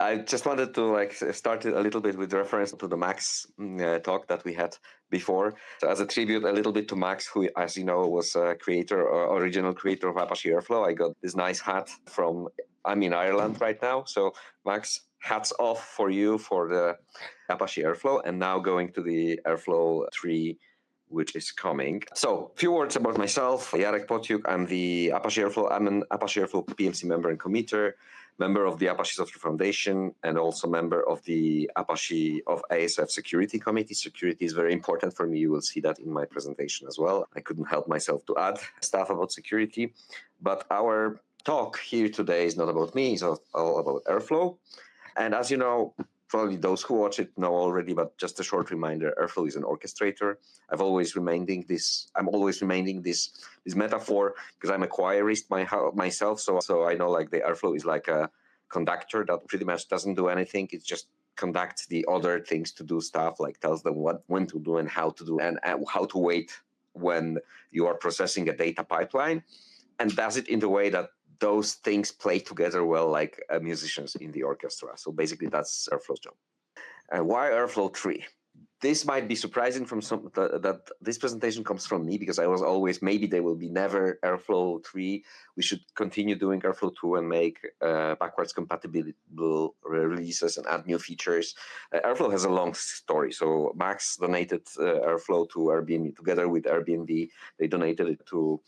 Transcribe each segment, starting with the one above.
I just wanted to start a little bit with reference to the Max talk that we had before. So as a tribute a little bit to Max, who, as you know, was a creator or original creator of Apache Airflow. I got this nice hat from, I'm in Ireland right now. So Max, hats off for you for the Apache Airflow, and now going to the Airflow 3, which is coming. So, a few words about myself. Jarek Potiuk. I'm an Apache Airflow PMC member and committer, member of the Apache Software Foundation, and also member of the Apache of ASF Security Committee. Security is very important for me. You will see that in my presentation as well. I couldn't help myself to add stuff about security. But our talk here today is not about me, it's all about Airflow. And as you know, probably those who watch it know already, but just a short reminder, Airflow is an orchestrator. I'm always reminding this metaphor because I'm a choirist myself. So I know like the Airflow is like a conductor that pretty much doesn't do anything. It just conducts the other things to do stuff, like tells them when to do and how to do and how to wait when you are processing a data pipeline, and does it in the way that those things play together well, like musicians in the orchestra. So basically, that's Airflow's job. And why Airflow 3? This might be surprising from some that this presentation comes from me, because I was always, maybe there will be never Airflow 3. We should continue doing Airflow 2 and make backwards compatible releases and add new features. Airflow has a long story. So Max donated Airflow to Airbnb together with Airbnb. They donated it to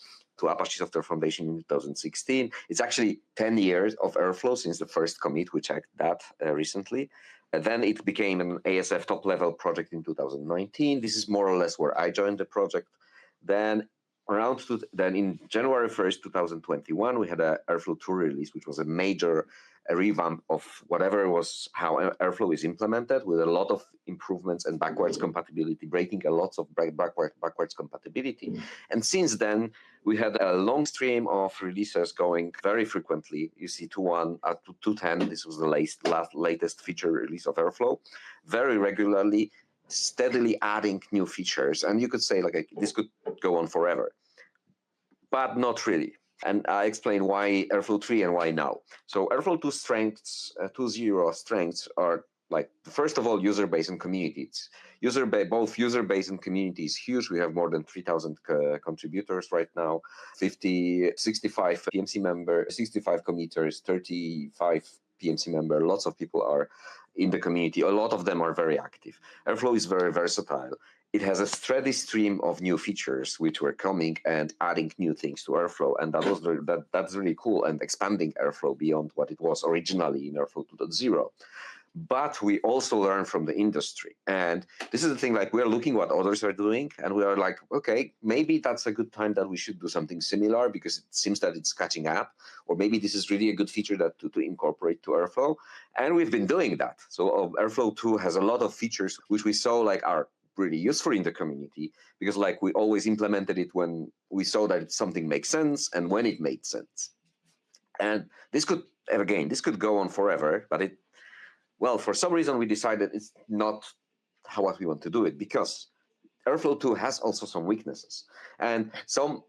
Apache Software Foundation in 2016. It's actually 10 years of Airflow since the first commit. We checked that recently. Then it became an ASF top-level project in 2019. This is more or less where I joined the project. Then in January 1st, 2021, we had a Airflow 2 release, which was a major revamp of whatever was how Airflow is implemented, with a lot of improvements and backwards compatibility, breaking a lot of backwards compatibility. And since then, we had a long stream of releases going very frequently. You see 2.1 up to 2.10. This was the latest feature release of Airflow. Very regularly, steadily adding new features. And you could say like this could go on forever, but not really. And I explain why Airflow 3 and why now. So Airflow 2 strengths, 2.0 strengths are like, first of all, user base and communities. Both user base and community is huge. We have more than 3,000 contributors right now, 65 PMC members, 65 committers, 35 PMC members. Lots of people are in the community. A lot of them are very active. Airflow is very versatile. It has a steady stream of new features which were coming and adding new things to Airflow, and that's really cool, and expanding Airflow beyond what it was originally in Airflow 2.0. But we also learn from the industry, and this is the thing. Like, we're looking what others are doing, and we are like, okay, maybe that's a good time that we should do something similar, because it seems that it's catching up, or maybe this is really a good feature that to incorporate to Airflow, and we've been doing that. So Airflow 2 has a lot of features which we saw like are really useful in the community, because like we always implemented it when we saw that something makes sense and when it made sense. And this could go on forever, but for some reason we decided it's not what we want to do it, because Airflow 2 has also some weaknesses, and some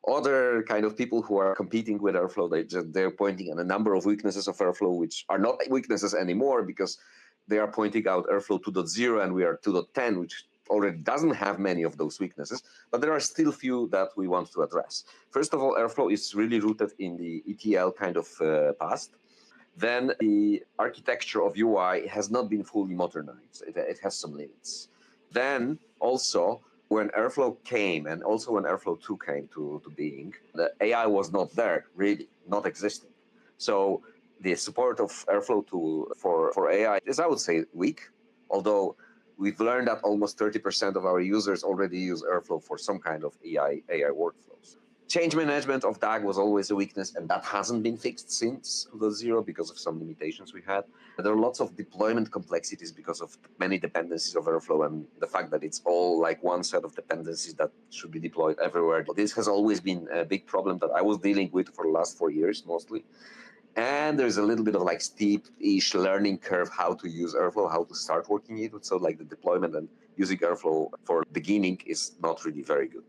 other kind of people who are competing with Airflow, they're pointing at a number of weaknesses of Airflow, which are not weaknesses anymore, because they are pointing out Airflow 2.0 and we are 2.10, which already doesn't have many of those weaknesses, but there are still few that we want to address. First of all, Airflow is really rooted in the ETL kind of past. Then the architecture of UI has not been fully modernized. It has some limits. Then also, when Airflow came, and also when Airflow 2 came to being, the AI was not there, really, not existing. So the support of Airflow 2 for AI is, I would say, weak, although we've learned that almost 30% of our users already use Airflow for some kind of AI workflows. Change management of DAG was always a weakness, and that hasn't been fixed since 2.0 because of some limitations we had. There are lots of deployment complexities because of many dependencies of Airflow and the fact that it's all like one set of dependencies that should be deployed everywhere. This has always been a big problem that I was dealing with for the last 4 years mostly. And there's a little bit of like steep-ish learning curve how to use Airflow, how to start working it. So like the deployment and using Airflow for beginning is not really very good.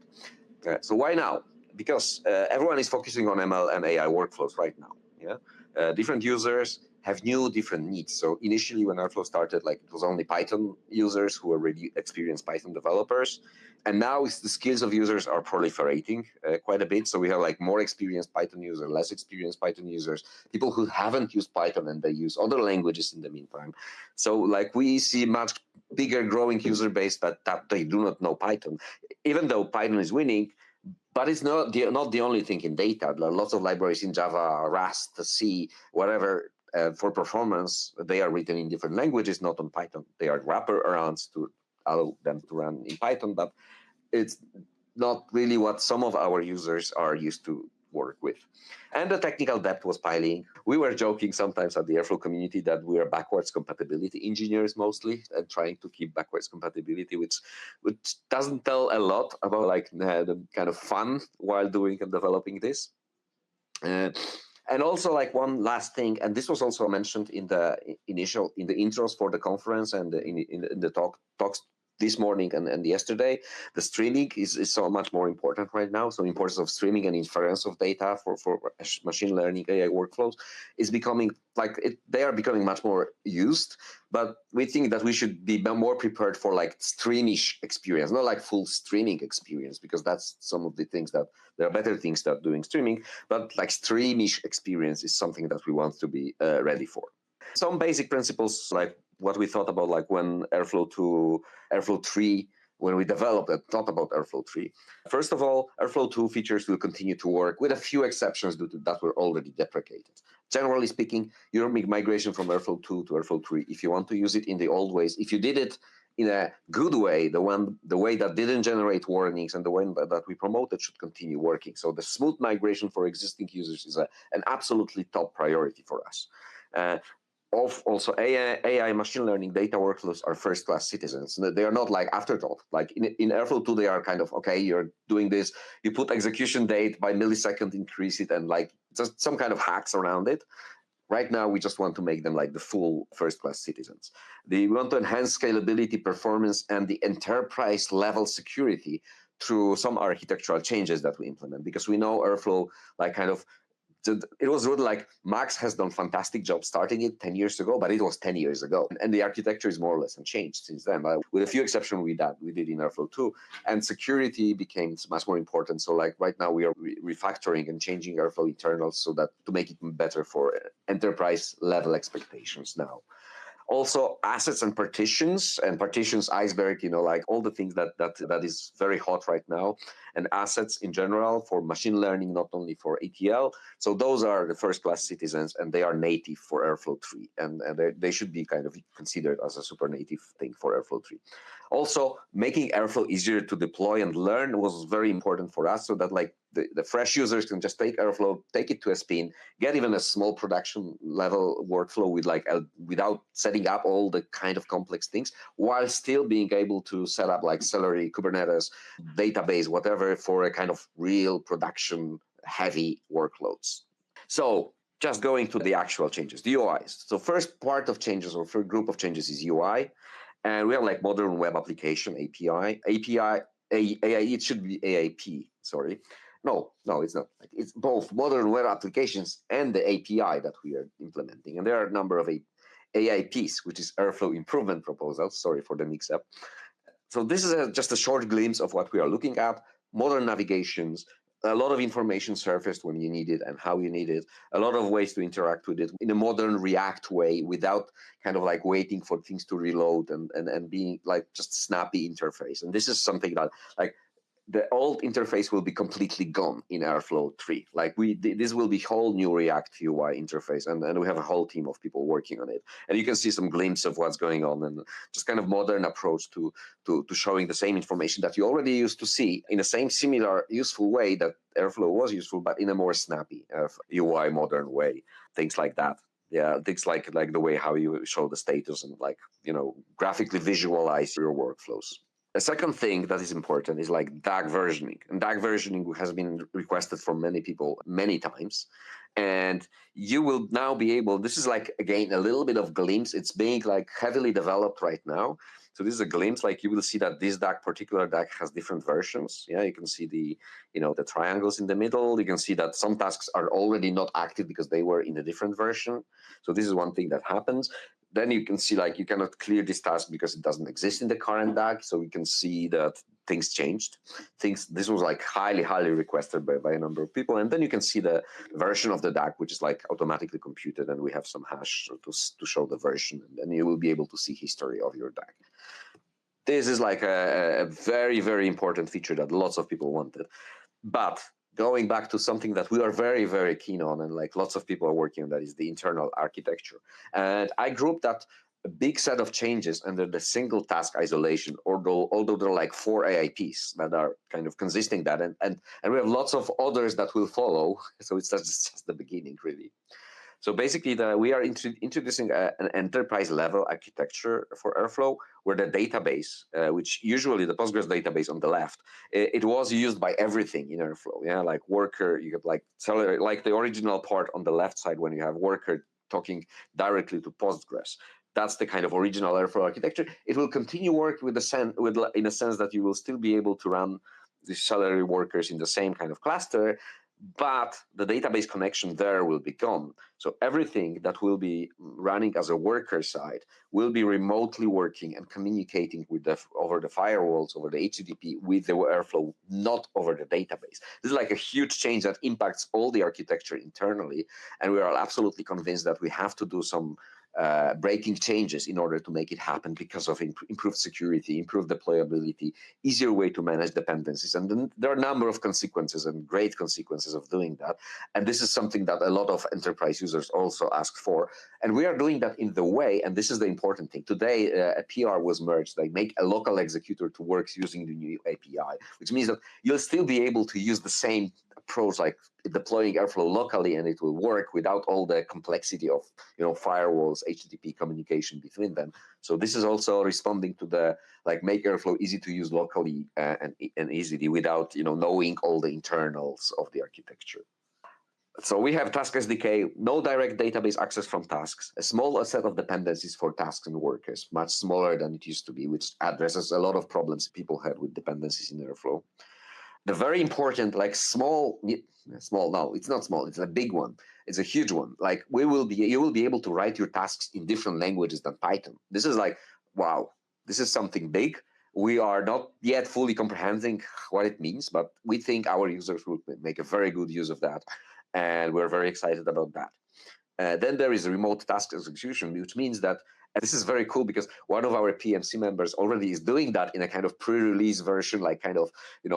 So why now? Because everyone is focusing on ML and AI workflows right now. Yeah, different users, have new different needs. So initially when Airflow started, like it was only Python users who were really experienced Python developers. And now the skills of users are proliferating quite a bit. So we have like more experienced Python users, less experienced Python users, people who haven't used Python and they use other languages in the meantime. So like we see much bigger growing user base that they do not know Python, even though Python is winning. But it's not the only thing in data. There are lots of libraries in Java, Rust, C, whatever. For performance, they are written in different languages, not on Python. They are wraparounds to allow them to run in Python, but it's not really what some of our users are used to work with. And the technical debt was piling. We were joking sometimes at the Airflow community that we are backwards compatibility engineers mostly, and trying to keep backwards compatibility, which doesn't tell a lot about like the kind of fun while doing and developing this. Uh, and also like one last thing, and this was also mentioned in the intros for the conference and in the talks this morning and yesterday, the streaming is so much more important right now. So importance of streaming and inference of data for machine learning AI workflows is becoming they are becoming much more used. But we think that we should be more prepared for like streamish experience, not like full streaming experience, because that's some of the things that there are better things than doing streaming, but like streamish experience is something that we want to be ready for. Some basic principles, like what we thought about, like when Airflow 3, when we developed it, thought about Airflow 3. First of all, Airflow 2 features will continue to work with a few exceptions due to that were already deprecated. Generally speaking, your migration from Airflow 2 to Airflow 3, if you want to use it in the old ways, if you did it in a good way, the way that didn't generate warnings and the way that we promoted should continue working. So the smooth migration for existing users is an absolutely top priority for us. Also, AI machine learning data workflows are first-class citizens. They are not like afterthought. Like in Airflow 2, they are kind of, okay, you're doing this, you put execution date by millisecond, increase it, and like just some kind of hacks around it. Right now, we just want to make them like the full first-class citizens. We want to enhance scalability, performance, and the enterprise-level security through some architectural changes that we implement, because we know Airflow like kind of it was really like Max has done fantastic job starting it 10 years ago, but it was 10 years ago. And the architecture is more or less unchanged since then. With a few exceptions we did in Airflow 2. And security became much more important. So like right now we are refactoring and changing Airflow internals so that to make it better for enterprise level expectations now. Also assets and partitions iceberg, like all the things that is very hot right now, and assets in general for machine learning, not only for ATL. So those are the first class citizens, and they are native for Airflow 3, and they should be kind of considered as a super native thing for Airflow 3. Also, making Airflow easier to deploy and learn was very important for us, so that like the fresh users can just take Airflow, take it to a spin, get even a small production level workflow with without setting up all the kind of complex things, while still being able to set up like Celery, Kubernetes, database, whatever, for a kind of real production heavy workloads. So just going to the actual changes, the UIs. So first part of changes, or first group of changes, is UI. And we have like modern web application, API. It should be AIP, sorry. No, it's not. It's both modern web applications and the API that we are implementing. And there are a number of AIPs, which is Airflow Improvement Proposals. Sorry for the mix-up. So this is just a short glimpse of what we are looking at. Modern navigations, a lot of information surfaced when you need it and how you need it, a lot of ways to interact with it in a modern React way without kind of like waiting for things to reload and being like just snappy interface. And this is something that like the old interface will be completely gone in Airflow 3. Like this will be whole new React UI interface, and we have a whole team of people working on it. And you can see some glimpse of what's going on, and just kind of modern approach to showing the same information that you already used to see in the same similar useful way that Airflow was useful, but in a more snappy UI modern way. Things like that. Yeah, things like the way how you show the status and graphically visualize your workflows. A second thing that is important is like DAG versioning. And DAG versioning has been requested from many people many times. And you will now be able, this is like, again, a little bit of glimpse. It's being like heavily developed right now. So this is a glimpse. Like you will see that this DAG, particular DAG, has different versions. Yeah, you can see the triangles in the middle. You can see that some tasks are already not active because they were in a different version. So this is one thing that happens. Then you can see like you cannot clear this task because it doesn't exist in the current DAG. So we can see that things changed. This was like highly requested by a number of people. And then you can see the version of the DAG, which is like automatically computed, and we have some hash to show the version, and then you will be able to see history of your DAG. This is like a very important feature that lots of people wanted. But going back to something that we are very keen on, and like lots of people are working on, that is the internal architecture. And I grouped that a big set of changes under the single task isolation, although there are like 4 AIPs that are kind of consisting that, and we have lots of others that will follow. So it's just the beginning, really. So basically, we are introducing an enterprise level architecture for Airflow, where the database, which usually the Postgres database on the left, it was used by everything in Airflow. Yeah, like worker, you have like the original part on the left side when you have worker talking directly to Postgres. That's the kind of original Airflow architecture. It will continue work in a sense that you will still be able to run the salary workers in the same kind of cluster, but the database connection there will be gone. So everything that will be running as a worker side will be remotely working and communicating with over the firewalls, over the HTTP with the Airflow, not over the database. This is like a huge change that impacts all the architecture internally, and we are absolutely convinced that we have to do some breaking changes in order to make it happen because of improved security, improved deployability, easier way to manage dependencies. And then there are a number of consequences and great consequences of doing that. And this is something that a lot of enterprise users also ask for. And we are doing that in the way, and this is the important thing. Today, a PR was merged, like make a local executor to work using the new API, which means that you'll still be able to use the same approach, like deploying Airflow locally, and it will work without all the complexity of firewalls, HTTP communication between them. So this is also responding to the like make Airflow easy to use locally and easily without knowing all the internals of the architecture. So we have Task SDK, no direct database access from tasks, a small set of dependencies for tasks and workers, much smaller than it used to be, which addresses a lot of problems people had with dependencies in Airflow. The very important, like small, no, it's not small, it's a big one. It's a huge one. Like you will be able to write your tasks in different languages than Python. This is like, wow, this is something big. We are not yet fully comprehending what it means, but we think our users will make a very good use of that. And we're very excited about that. Then there is remote task execution, which means that, and this is very cool because one of our PMC members already is doing that in a kind of pre-release version, like kind of,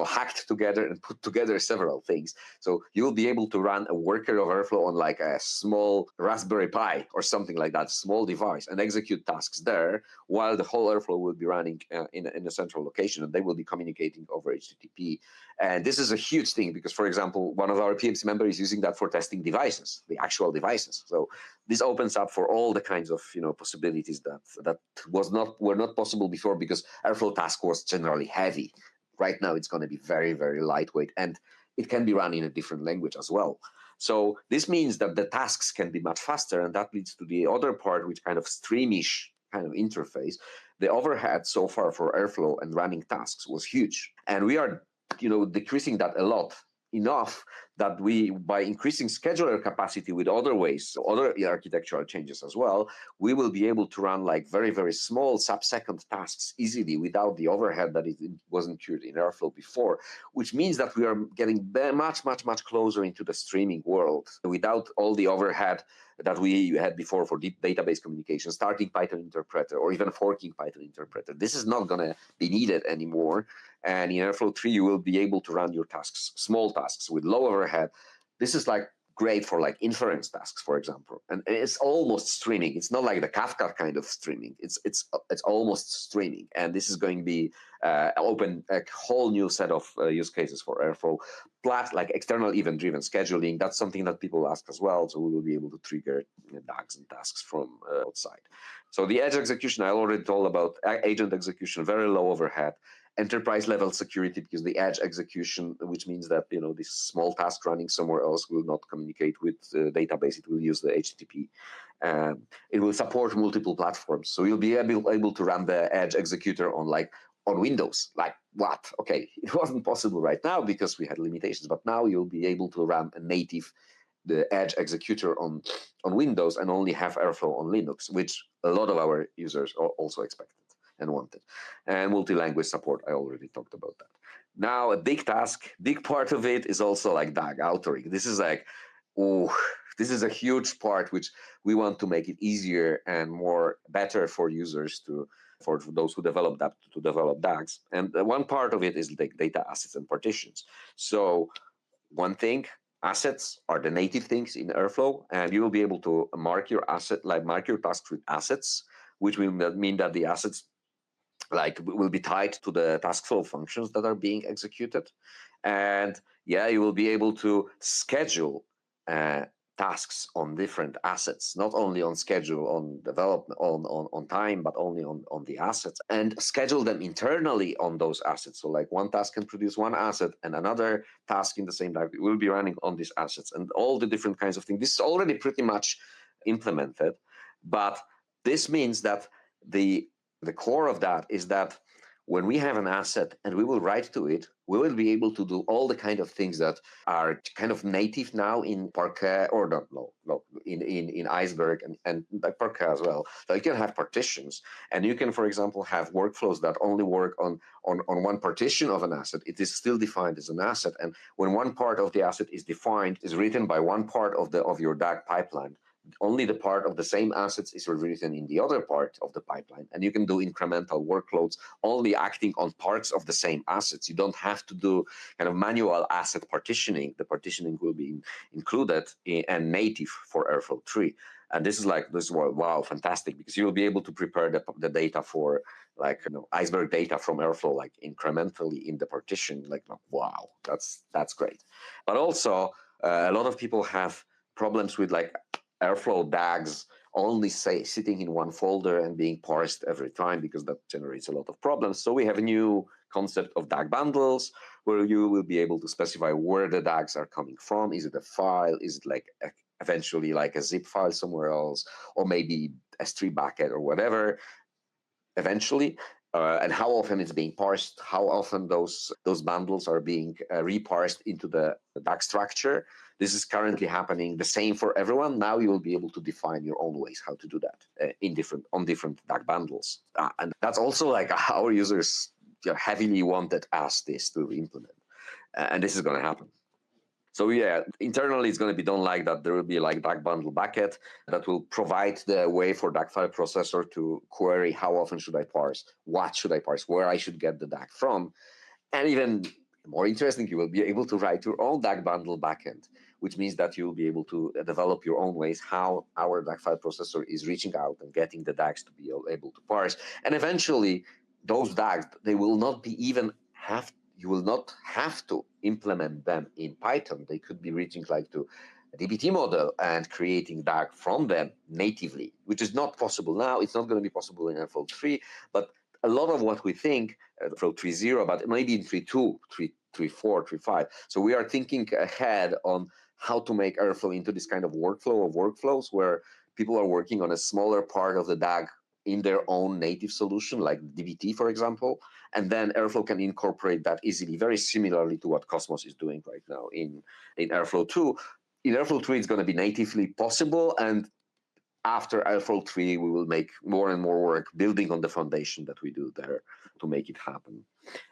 hacked together and put together several things. So you'll be able to run a worker of Airflow on like a small Raspberry Pi or something like that, small device, and execute tasks there while the whole Airflow will be running in a central location, and they will be communicating over HTTP. And this is a huge thing because, for example, one of our PMC members is using that for testing devices, the actual devices. So this opens up for all the kinds of possibilities that were not possible before because Airflow task was generally heavy. Right now, it's going to be very lightweight, and it can be run in a different language as well. So this means that the tasks can be much faster, and that leads to the other part, which kind of streamish kind of interface. The overhead so far for Airflow and running tasks was huge, and we are decreasing that a lot, enough that we, by increasing scheduler capacity with other ways, other architectural changes as well, we will be able to run like very small sub-second tasks easily without the overhead that it was incurred in Airflow before, which means that we are getting much closer into the streaming world without all the overhead that we had before for deep database communication, starting Python interpreter or even forking Python interpreter. This is not going to be needed anymore. And in Airflow 3, you will be able to run your tasks, small tasks with low overhead. This is like great for like inference tasks, for example. And it's almost streaming. It's not like the Kafka kind of streaming. It's almost streaming. And this is going to be open a whole new set of use cases for Airflow. Plus, like external event-driven scheduling. That's something that people ask as well. So we will be able to trigger DAGs and tasks from outside. So the edge execution, I already told about agent execution, very low overhead. Enterprise level security, because the edge execution, which means that this small task running somewhere else will not communicate with the database, it will use the HTTP. It will support multiple platforms. So you'll be able to run the Edge executor on Windows. Like what? Okay, it wasn't possible right now because we had limitations, but now you'll be able to run a native the Edge executor on Windows and only have Airflow on Linux, which a lot of our users also expected and wanted. And multi-language support, I already talked about that. Now, a big task, big part of it is also like DAG authoring. This is like, oh, this is a huge part which we want to make it easier and more better for users for those who develop that to develop DAGs. And one part of it is like data assets and partitions. So one thing, assets are the native things in Airflow, and you will be able to mark your tasks with assets, which will mean that the assets will be tied to the task flow functions that are being executed. And yeah, you will be able to schedule tasks on different assets, not only on schedule, on development, on time, but only on the assets, and schedule them internally on those assets. So like one task can produce one asset and another task in the same time will be running on these assets and all the different kinds of things. This is already pretty much implemented, but this means that the core of that is that when we have an asset and we will write to it, we will be able to do all the kind of things that are kind of native now in Parquet, or no, in Iceberg and Parquet as well. So you can have partitions, and you can, for example, have workflows that only work on one partition of an asset. It is still defined as an asset, and when one part of the asset is defined, is written by one part of your DAG pipeline, only the part of the same assets is rewritten in the other part of the pipeline. And you can do incremental workloads only acting on parts of the same assets. You don't have to do kind of manual asset partitioning. The partitioning will be included and native for Airflow 3. And this is wow, fantastic, because you will be able to prepare the data for Iceberg data from Airflow incrementally in the partition. Wow, that's great. But also a lot of people have problems with Airflow DAGs only sitting in one folder and being parsed every time, because that generates a lot of problems. So we have a new concept of DAG bundles, where you will be able to specify where the DAGs are coming from. Is it a file? Is it eventually a zip file somewhere else, or maybe S3 bucket or whatever eventually, and how often it's being parsed, how often those bundles are being reparsed into the DAG structure. This is currently happening the same for everyone. Now you will be able to define your own ways how to do that on different DAG bundles. And that's also our users heavily wanted us this to implement. And this is going to happen. So yeah, internally it's going to be done like that. There will be DAG bundle bucket that will provide the way for DAG file processor to query how often should I parse, what should I parse, where I should get the DAG from. And even more interesting, you will be able to write your own DAG bundle backend, which means that you will be able to develop your own ways how our DAG file processor is reaching out and getting the DAGs to be able to parse. And eventually, those DAGs, they will not be even you will not have to implement them in Python. They could be reaching to a DBT model and creating DAG from them natively, which is not possible now. It's not going to be possible in Airflow 3, but a lot of what we think, Airflow 3.0, but maybe in 3.2, 3.4, 3.5. So we are thinking ahead on how to make Airflow into this kind of workflow of workflows where people are working on a smaller part of the DAG in their own native solution, like DBT, for example, and then Airflow can incorporate that easily, very similarly to what Cosmos is doing right now in Airflow 2. In Airflow 3, it's going to be natively possible, and after Airflow 3, we will make more and more work building on the foundation that we do there to make it happen.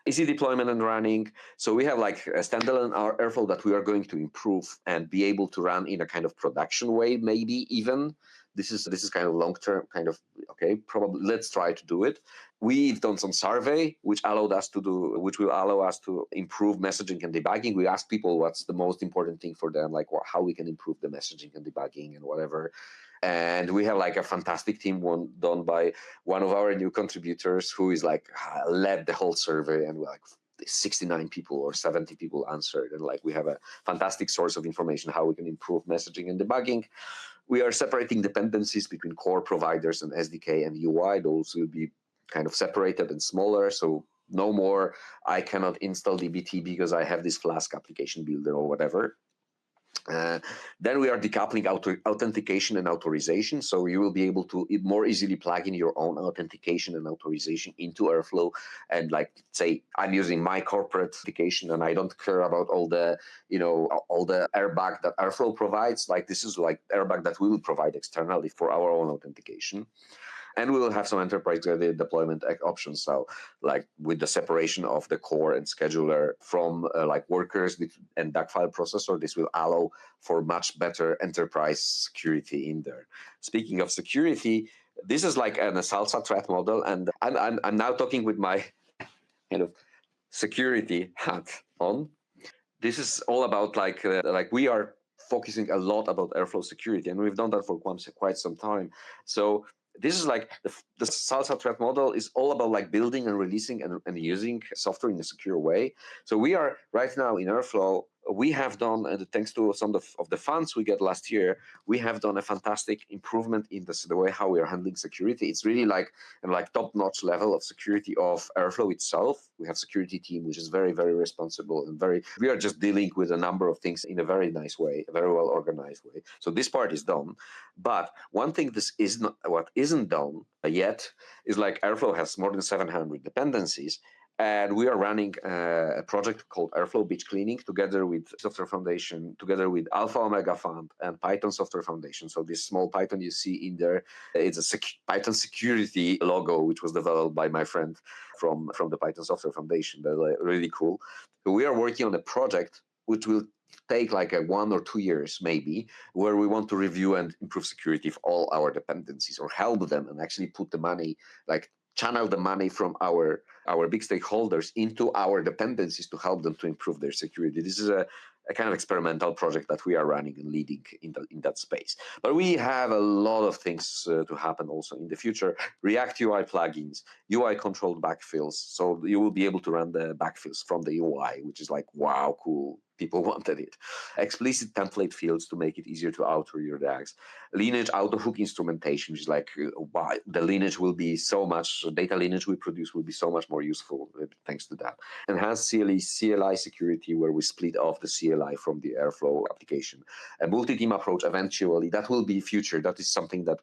Easy deployment and running. So we have a standalone Airflow that we are going to improve and be able to run in a kind of production way, maybe even. This is kind of long-term, okay, probably let's try to do it. We've done some survey, which will allow us to improve messaging and debugging. We asked people what's the most important thing for them, how we can improve the messaging and debugging and whatever. And we have a fantastic team done by one of our new contributors who is led the whole survey, and 69 people or 70 people answered. And we have a fantastic source of information how we can improve messaging and debugging. We are separating dependencies between core providers and SDK and UI. Those will be kind of separated and smaller. So no more, I cannot install DBT because I have this Flask application builder or whatever. Uh, then we are decoupling authentication and authorization. So you will be able to more easily plug in your own authentication and authorization into Airflow. And like, say, I'm using my corporate authentication and I don't care about all the, all the airbag that Airflow provides. Like this is like airbag that we will provide externally for our own authentication. And we will have some enterprise-grade deployment options. So, like with the separation of the core and scheduler from like workers and DAG file processor, this will allow for much better enterprise security in there. Speaking of security, this is like a salsa threat model, and I'm now talking with my kind of security hat on. This is all about like we are focusing a lot about Airflow security, and we've done that for quite some time. So this is like the salsa threat model is all about like building and releasing and using software in a secure way. So we are right now in Airflow. We have done, thanks to some of the funds we get last year, we have done a fantastic improvement in the way how we are handling security. It's really like top-notch level of security of Airflow itself. We have security team which is very, very responsible and we are just dealing with a number of things in a very nice way, a very well organized way. So this part is done. But one thing this is not what isn't done yet is like Airflow has more than 700 dependencies. And we are running a project called Airflow Beach Cleaning together with Software Foundation, together with Alpha Omega Fund and Python Software Foundation. So this small Python you see in there, it's a Python security logo, which was developed by my friend from the Python Software Foundation. They're really cool. So we are working on a project which will take like 1 or 2 years maybe, where we want to review and improve security of all our dependencies or help them and actually put the money, like channel the money from our big stakeholders into our dependencies to help them to improve their security. This is a kind of experimental project that we are running and leading in that space. But we have a lot of things to happen also in the future. React UI plugins, UI controlled backfills. So you will be able to run the backfills from the UI, which is like, wow, cool. People wanted it. Explicit template fields to make it easier to author your DAGs. Lineage auto hook instrumentation, which is like, wow, the lineage will be so much, data lineage we produce will be so much more useful thanks to that. Enhanced CLI security, where we split off the CLI from the Airflow application. A multi-team approach eventually, that will be future. That is something that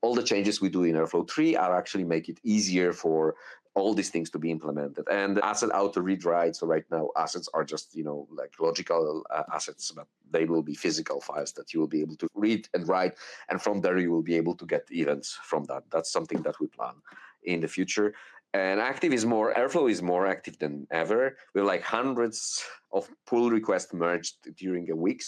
all the changes we do in Airflow 3 are actually make it easier for all these things to be implemented. And asset auto read write. So right now assets are just, like logical assets, but they will be physical files that you will be able to read and write. And from there, you will be able to get events from that. That's something that we plan in the future. And Airflow is more active than ever. We're like hundreds of pull requests merged during a week.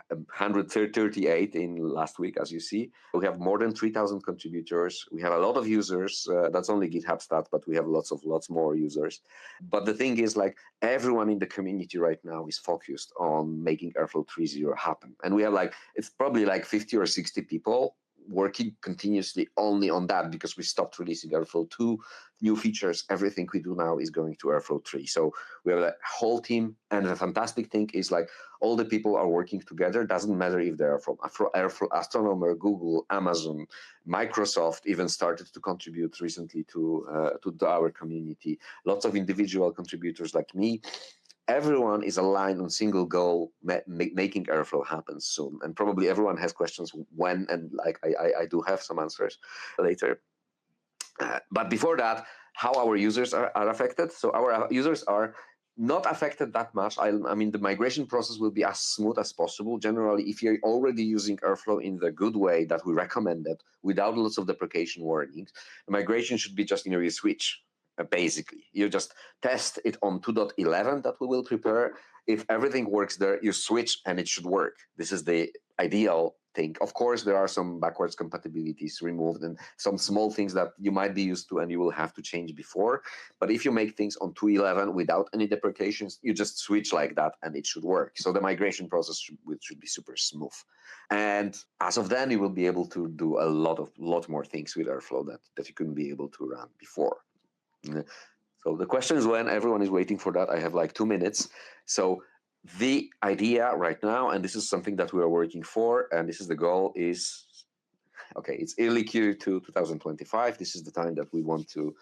138 in last week, as you see. We have more than 3,000 contributors. We have a lot of users. That's only GitHub stat, but we have lots more users. But the thing is, like, everyone in the community right now is focused on making Airflow 3.0 happen. And we have it's probably like 50 or 60 people working continuously only on that, because we stopped releasing Airflow 2 new features. Everything we do now is going to Airflow 3. So we have a whole team, and the fantastic thing is like all the people are working together. Doesn't matter if they are from Airflow, Astronomer, Google, Amazon, Microsoft even started to contribute recently to our community. Lots of individual contributors like me. Everyone is aligned on single goal, making Airflow happen soon. And probably everyone has questions when, and like I do have some answers later. But before that, how our users are affected. So our users are not affected that much. I mean, the migration process will be as smooth as possible. Generally, if you're already using Airflow in the good way that we recommended, without lots of deprecation warnings, the migration should be just, you switch. Basically, you just test it on 2.11 that we will prepare. If everything works there, you switch and it should work. This is the ideal thing. Of course, there are some backwards compatibilities removed and some small things that you might be used to and you will have to change before. But if you make things on 2.11 without any deprecations, you just switch like that and it should work. So the migration process should be super smooth. And as of then, you will be able to do a lot more things with Airflow that you couldn't be able to run before. So the question is when. Everyone is waiting for that. I have like 2 minutes. So the idea right now, and this is something that we are working for, and this is the goal, is, okay, it's early Q2 2025. This is the time that we want to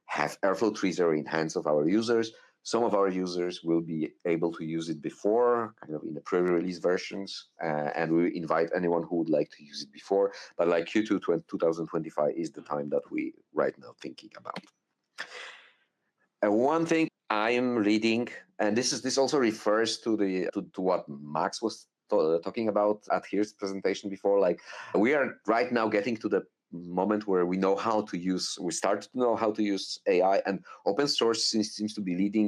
have Airflow 3.0 in hands of our users. Some of our users will be able to use it before, kind of in the pre-release versions, and we invite anyone who would like to use it before. But like Q2 2025 is the time that we right now thinking about. And one thing I am reading, and this also refers to to what Max was talking about at his presentation before. Like we are right now getting to the moment where we start to know how to use AI, and open source seems to be leading,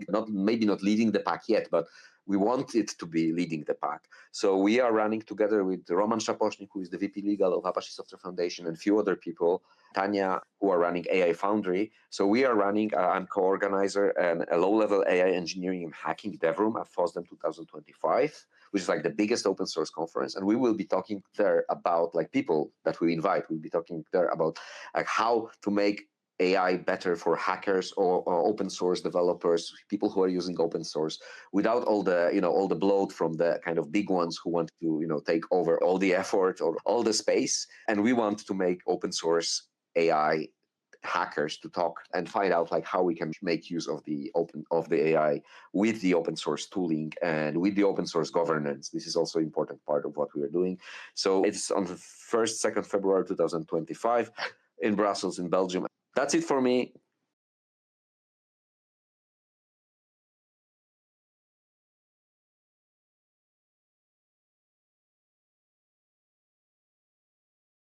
maybe not leading the pack yet, but we want it to be leading the pack. So we are running together with Roman Shaposhnik, who is the VP Legal of Apache Software Foundation, and a few other people, Tanya, who are running AI Foundry. So we are running, I'm co-organizer, and a low-level AI engineering and hacking dev room at FOSDEM 2025, which is like the biggest open source conference. And we will be talking there about, like, people that we invite, we'll be talking there about like how to make AI better for hackers or open source developers, people who are using open source, without all the bloat from the kind of big ones who want to take over all the effort or all the space. And we want to make open source AI hackers to talk and find out like how we can make use of the AI with the open source tooling and with the open source governance. This is also an important part of what we are doing. So it's on the 1st, 2nd February 2025 in Brussels, in Belgium. That's it for me.